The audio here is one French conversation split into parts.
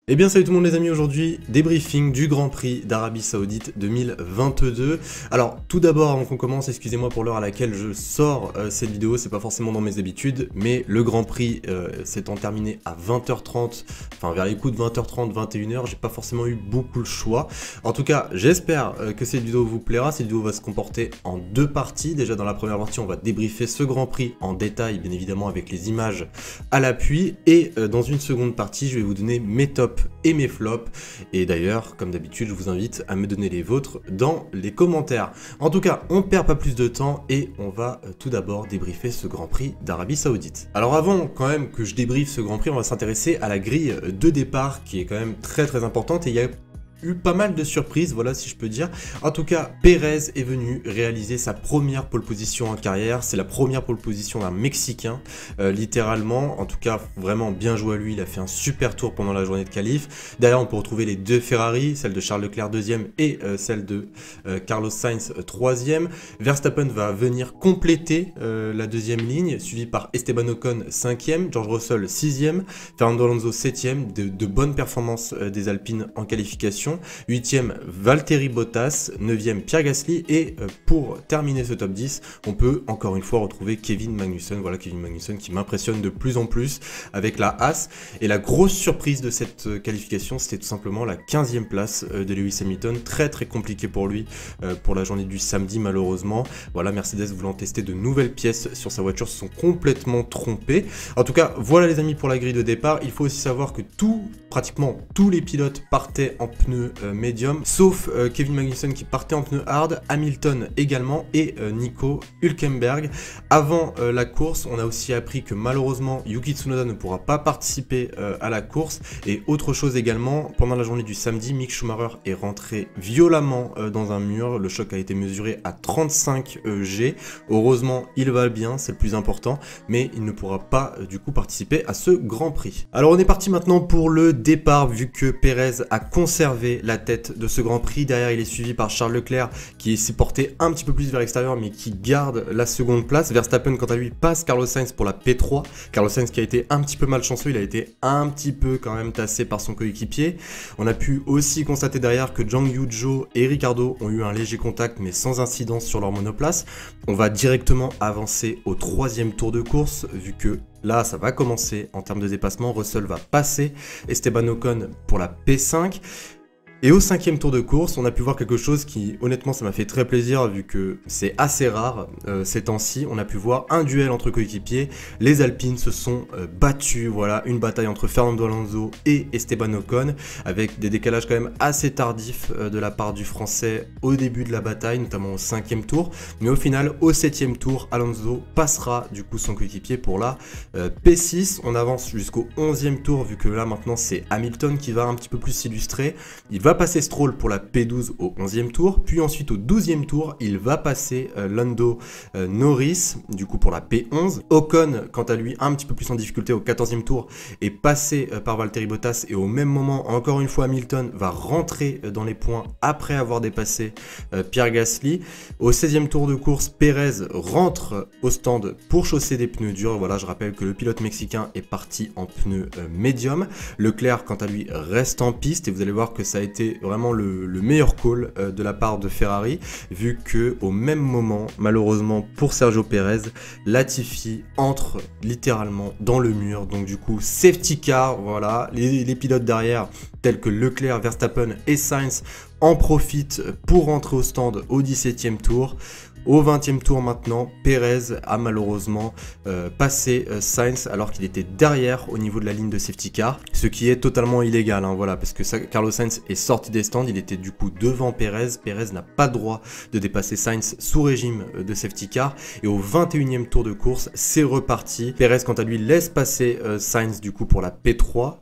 Eh bien salut tout le monde les amis, aujourd'hui débriefing du Grand Prix d'Arabie Saoudite 2022. Alors tout d'abord avant qu'on commence, excusez-moi pour l'heure à laquelle je sors cette vidéo, c'est pas forcément dans mes habitudes, mais le Grand Prix s'étant terminé à 20h30, enfin vers les coups de 20h30, 21h, j'ai pas forcément eu beaucoup le choix. En tout cas j'espère que cette vidéo vous plaira, cette vidéo va se comporter en deux parties. Déjà dans la première partie on va débriefer ce Grand Prix en détail, bien évidemment avec les images à l'appui, et dans une seconde partie je vais vous donner mes tops et mes flops, et d'ailleurs comme d'habitude je vous invite à me donner les vôtres dans les commentaires. En tout cas on perd pas plus de temps et on va tout d'abord débriefer ce Grand Prix d'Arabie Saoudite. Alors avant quand même que je débriefe ce Grand Prix, on va s'intéresser à la grille de départ qui est quand même très importante, et il y a eu pas mal de surprises, voilà si je peux dire. En tout cas, Pérez est venu réaliser sa première pole position en carrière. C'est la première pole position d'un Mexicain, littéralement. En tout cas, vraiment bien joué à lui. Il a fait un super tour pendant la journée de qualif. Derrière, on peut retrouver les deux Ferrari, celle de Charles Leclerc 2e et celle de Carlos Sainz 3e. Verstappen va venir compléter la deuxième ligne, suivi par Esteban Ocon 5e, George Russell 6e, Fernando Alonso 7e. De bonnes performances des Alpines en qualification. 8e Valtteri Bottas, 9e Pierre Gasly, et pour terminer ce top 10, on peut encore une fois retrouver Kevin Magnussen. Voilà, Kevin Magnussen qui m'impressionne de plus en plus avec la Haas. Et la grosse surprise de cette qualification, c'était tout simplement la 15e place de Lewis Hamilton. Très compliqué pour lui pour la journée du samedi malheureusement. Voilà, Mercedes voulant tester de nouvelles pièces sur sa voiture se sont complètement trompés. En tout cas, voilà les amis pour la grille de départ. Il faut aussi savoir que pratiquement tous les pilotes partaient en pneus médium, sauf Kevin Magnussen qui partait en pneu hard, Hamilton également, et Nico Hülkenberg. Avant la course, on a aussi appris que malheureusement Yuki Tsunoda ne pourra pas participer à la course. Et autre chose également, pendant la journée du samedi, Mick Schumacher est rentré violemment dans un mur. Le choc a été mesuré à 35 G. Heureusement, il va bien, c'est le plus important, mais il ne pourra pas du coup participer à ce Grand Prix. Alors on est parti maintenant pour le départ, vu que Pérez a conservé la tête de ce Grand Prix. Derrière il est suivi par Charles Leclerc qui s'est porté un petit peu plus vers l'extérieur mais qui garde la seconde place. Verstappen quant à lui passe Carlos Sainz pour la P3. Carlos Sainz qui a été un petit peu malchanceux, il a été un petit peu quand même tassé par son coéquipier. On a pu aussi constater derrière que Zhang Yuzhou et Ricciardo ont eu un léger contact mais sans incidence sur leur monoplace. On va directement avancer au troisième tour de course, vu que là ça va commencer en termes de dépassement. Russell va passer Esteban Ocon pour la P5. Et au cinquième tour de course, on a pu voir quelque chose qui, honnêtement, ça m'a fait très plaisir, vu que c'est assez rare ces temps-ci. On a pu voir un duel entre coéquipiers. Les Alpines se sont battus, voilà, une bataille entre Fernando Alonso et Esteban Ocon, avec des décalages quand même assez tardifs de la part du Français au début de la bataille, notamment au cinquième tour. Mais au final, au septième tour, Alonso passera du coup son coéquipier pour la P6. On avance jusqu'au 11e tour, vu que là maintenant c'est Hamilton qui va un petit peu plus s'illustrer. Il va passer Stroll pour la P12 au 11e tour, puis ensuite au 12e tour, il va passer Lando Norris, du coup pour la P11. Ocon, quant à lui, un petit peu plus en difficulté au 14e tour, est passé par Valtteri Bottas, et au même moment, encore une fois, Hamilton va rentrer dans les points après avoir dépassé Pierre Gasly. Au 16e tour de course, Pérez rentre au stand pour chausser des pneus durs. Voilà, je rappelle que le pilote mexicain est parti en pneus médium. Leclerc, quant à lui, reste en piste, et vous allez voir que ça a été vraiment le meilleur call de la part de Ferrari, vu que au même moment, malheureusement pour Sergio Pérez, Latifi entre littéralement dans le mur. Donc du coup, safety car, voilà, les pilotes derrière tels que Leclerc, Verstappen et Sainz en profitent pour rentrer au stand au 17e tour. Au 20e tour maintenant, Pérez a malheureusement passé Sainz alors qu'il était derrière au niveau de la ligne de safety car, ce qui est totalement illégal, hein, voilà, parce que Carlos Sainz est sorti des stands, il était du coup devant Pérez. Pérez n'a pas le droit de dépasser Sainz sous régime de safety car, et au 21e tour de course, c'est reparti. Pérez quant à lui laisse passer Sainz du coup pour la P3.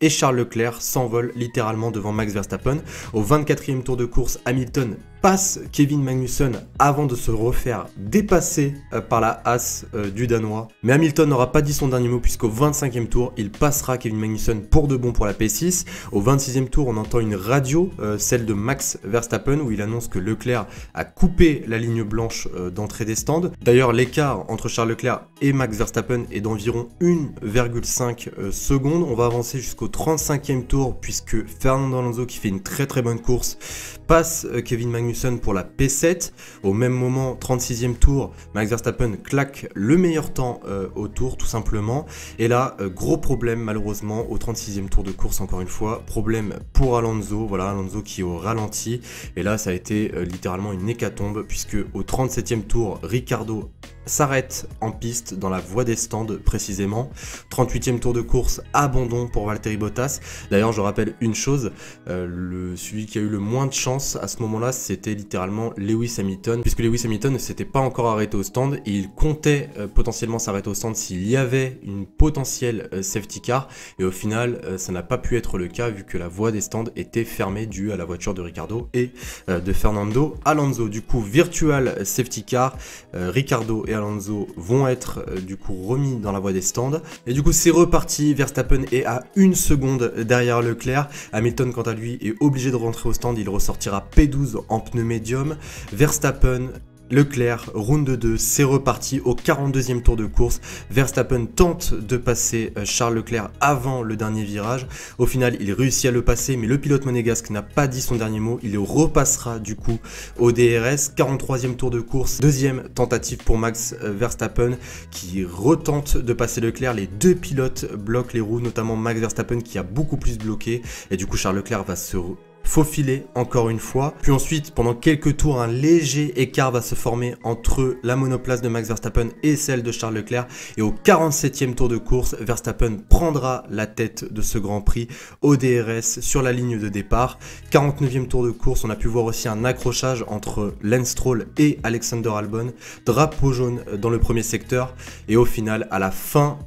Et Charles Leclerc s'envole littéralement devant Max Verstappen. Au 24e tour de course, Hamilton passe Kevin Magnussen avant de se refaire dépasser par la Haas du Danois. Mais Hamilton n'aura pas dit son dernier mot puisqu'au 25e tour, il passera Kevin Magnussen pour de bon pour la P6. Au 26e tour, on entend une radio, celle de Max Verstappen, où il annonce que Leclerc a coupé la ligne blanche d'entrée des stands. D'ailleurs, l'écart entre Charles Leclerc et Max Verstappen est d'environ 1,5 secondes. On va avancer jusqu'au 35e tour puisque Fernando Alonso, qui fait une très bonne course, passe Kevin Magnussen pour la P7. Au même moment, 36e tour, Max Verstappen claque le meilleur temps au tour tout simplement. Et là, gros problème malheureusement au 36e tour de course, encore une fois, problème pour Alonso. Voilà, Alonso qui est au ralenti. Et là, ça a été littéralement une hécatombe puisque au 37e tour, Ricciardo s'arrête en piste dans la voie des stands précisément. 38e tour de course, abandon pour Valtteri Bottas. D'ailleurs, je rappelle une chose, celui qui a eu le moins de chance à ce moment-là, c'était littéralement Lewis Hamilton, puisque Lewis Hamilton ne s'était pas encore arrêté au stand et il comptait potentiellement s'arrêter au stand s'il y avait une potentielle safety car, et au final, ça n'a pas pu être le cas vu que la voie des stands était fermée due à la voiture de Ricciardo et de Fernando Alonso. Du coup, virtual safety car, Ricciardo et Alonso vont être du coup remis dans la voie des stands. Et du coup c'est reparti, Verstappen est à 1 seconde derrière Leclerc. Hamilton quant à lui est obligé de rentrer au stand, il ressortira P12 en pneu médium. Verstappen, Leclerc, round 2, c'est reparti au 42e tour de course. Verstappen tente de passer Charles Leclerc avant le dernier virage. Au final, il réussit à le passer, mais le pilote monégasque n'a pas dit son dernier mot. Il le repassera du coup au DRS. 43e tour de course, deuxième tentative pour Max Verstappen qui retente de passer Leclerc. Les deux pilotes bloquent les roues, notamment Max Verstappen qui a beaucoup plus bloqué. Et du coup, Charles Leclerc va se faufiler encore une fois. Puis ensuite, pendant quelques tours, un léger écart va se former entre la monoplace de Max Verstappen et celle de Charles Leclerc. Et au 47e tour de course, Verstappen prendra la tête de ce Grand Prix au DRS sur la ligne de départ. 49e tour de course, on a pu voir aussi un accrochage entre Lance Stroll et Alexander Albon. Drapeau jaune dans le premier secteur. Et au final, à la fin,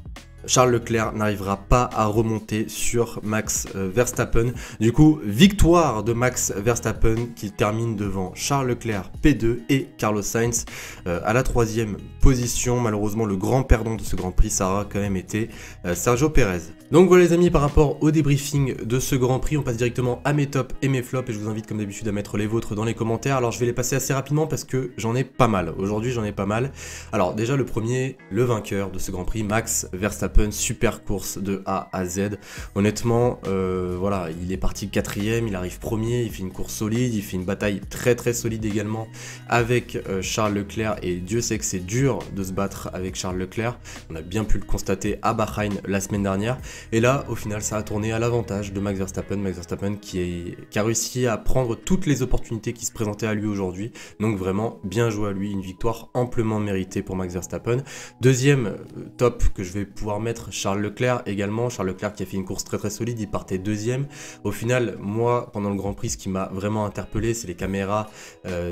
Charles Leclerc n'arrivera pas à remonter sur Max Verstappen. Du coup, victoire de Max Verstappen qui termine devant Charles Leclerc P2 et Carlos Sainz à la 3e position. Malheureusement, le grand perdant de ce Grand Prix, ça aura quand même été Sergio Pérez. Donc voilà les amis, par rapport au débriefing de ce Grand Prix, on passe directement à mes tops et mes flops et je vous invite comme d'habitude à mettre les vôtres dans les commentaires. Alors je vais les passer assez rapidement parce que j'en ai pas mal. Aujourd'hui j'en ai pas mal. Alors déjà le premier, le vainqueur de ce Grand Prix, Max Verstappen. Super course de A à Z. Honnêtement, voilà, il est parti 4ème, il arrive premier, il fait une course solide, il fait une bataille très solide également avec Charles Leclerc et Dieu sait que c'est dur de se battre avec Charles Leclerc. On a bien pu le constater à Bahreïn la semaine dernière. Et là, au final, ça a tourné à l'avantage de Max Verstappen. Max Verstappen qui a réussi à prendre toutes les opportunités qui se présentaient à lui aujourd'hui. Donc vraiment, bien joué à lui, une victoire amplement méritée pour Max Verstappen. Deuxième top que je vais pouvoir mettre, Charles Leclerc également. Charles Leclerc qui a fait une course très solide, il partait deuxième. Au final, moi, pendant le Grand Prix, ce qui m'a vraiment interpellé, c'est les caméras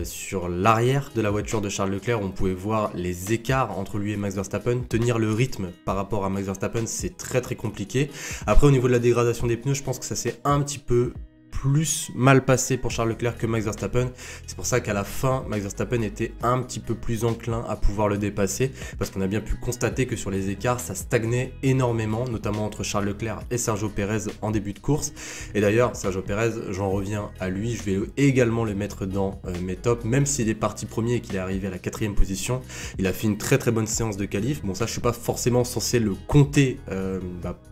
sur l'arrière de la voiture de Charles Leclerc. On pouvait voir les écarts entre lui et Max Verstappen. Tenir le rythme par rapport à Max Verstappen, c'est très compliqué. Après, au niveau de la dégradation des pneus, je pense que ça s'est un petit peu plus mal passé pour Charles Leclerc que Max Verstappen. C'est pour ça qu'à la fin, Max Verstappen était un petit peu plus enclin à pouvoir le dépasser parce qu'on a bien pu constater que sur les écarts, ça stagnait énormément, notamment entre Charles Leclerc et Sergio Pérez en début de course. Et d'ailleurs, Sergio Pérez, j'en reviens à lui, je vais également le mettre dans mes tops, même s'il est parti premier et qu'il est arrivé à la 4ème position. Il a fait une très bonne séance de qualif. Bon, ça, je suis pas forcément censé le compter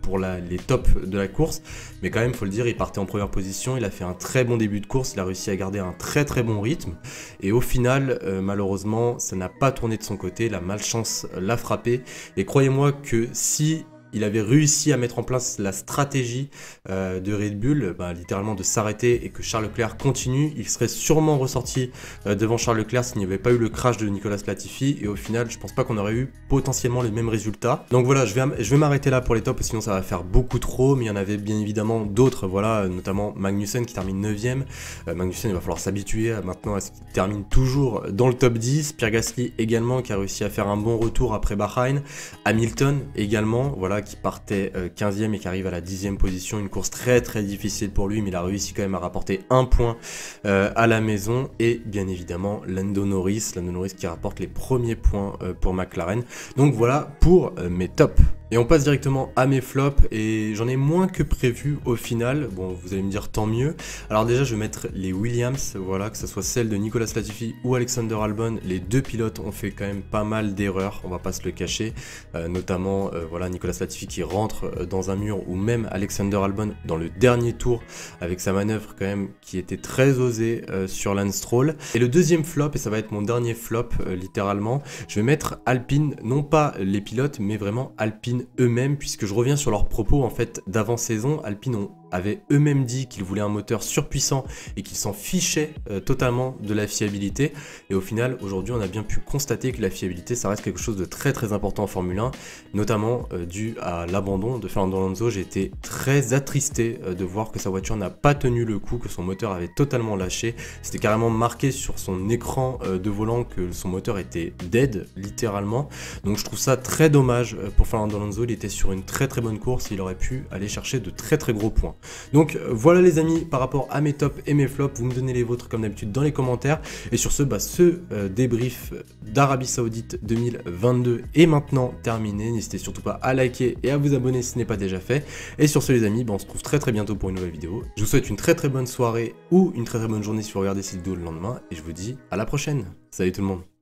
pour les tops de la course, mais quand même, faut le dire, il partait en première position. Il a fait un très bon début de course, il a réussi à garder un très bon rythme et au final malheureusement ça n'a pas tourné de son côté, la malchance l'a frappé et croyez-moi que si il avait réussi à mettre en place la stratégie de Red Bull, littéralement de s'arrêter et que Charles Leclerc continue, il serait sûrement ressorti devant Charles Leclerc s'il n'y avait pas eu le crash de Nicolas Latifi et au final je pense pas qu'on aurait eu potentiellement les mêmes résultats. Donc voilà, je vais m'arrêter là pour les tops sinon ça va faire beaucoup trop, mais il y en avait bien évidemment d'autres, voilà, notamment Magnussen qui termine 9ème. Magnussen il va falloir s'habituer maintenant à ce qu'il termine toujours dans le top 10, Pierre Gasly également qui a réussi à faire un bon retour après Bahreïn, Hamilton également, voilà, voilà, qui partait 15e et qui arrive à la 10e position. Une course très très difficile pour lui, mais il a réussi quand même à rapporter un point à la maison. Et bien évidemment, Lando Norris qui rapporte les premiers points pour McLaren. Donc voilà pour mes tops. Et on passe directement à mes flops, et j'en ai moins que prévu au final. Bon, vous allez me dire tant mieux. Alors déjà, je vais mettre les Williams, voilà, que ce soit celle de Nicolas Latifi ou Alexander Albon. Les deux pilotes ont fait quand même pas mal d'erreurs, on va pas se le cacher. Notamment, voilà, Nicolas Latifi qui rentre dans un mur, ou même Alexander Albon dans le dernier tour, avec sa manœuvre quand même qui était très osée sur Lance Stroll. Et le deuxième flop, et ça va être mon dernier flop littéralement, je vais mettre Alpine, non pas les pilotes, mais vraiment Alpine eux-mêmes, puisque je reviens sur leurs propos en fait d'avant-saison. Alpine avaient eux-mêmes dit qu'ils voulaient un moteur surpuissant et qu'ils s'en fichaient totalement de la fiabilité. Et au final, aujourd'hui, on a bien pu constater que la fiabilité, ça reste quelque chose de très très important en Formule 1, notamment dû à l'abandon de Fernando Alonso. J'ai été très attristé de voir que sa voiture n'a pas tenu le coup, que son moteur avait totalement lâché. C'était carrément marqué sur son écran de volant que son moteur était dead, littéralement. Donc je trouve ça très dommage pour Fernando Alonso. Il était sur une très très bonne course, il aurait pu aller chercher de très très gros points. Donc voilà les amis, par rapport à mes tops et mes flops, vous me donnez les vôtres comme d'habitude dans les commentaires. Et sur ce, ce débrief d'Arabie Saoudite 2022 est maintenant terminé. N'hésitez surtout pas à liker et à vous abonner si ce n'est pas déjà fait. Et sur ce les amis, on se retrouve très très bientôt pour une nouvelle vidéo. Je vous souhaite une très très bonne soirée ou une très très bonne journée si vous regardez cette vidéo le lendemain. Et je vous dis à la prochaine. Salut tout le monde.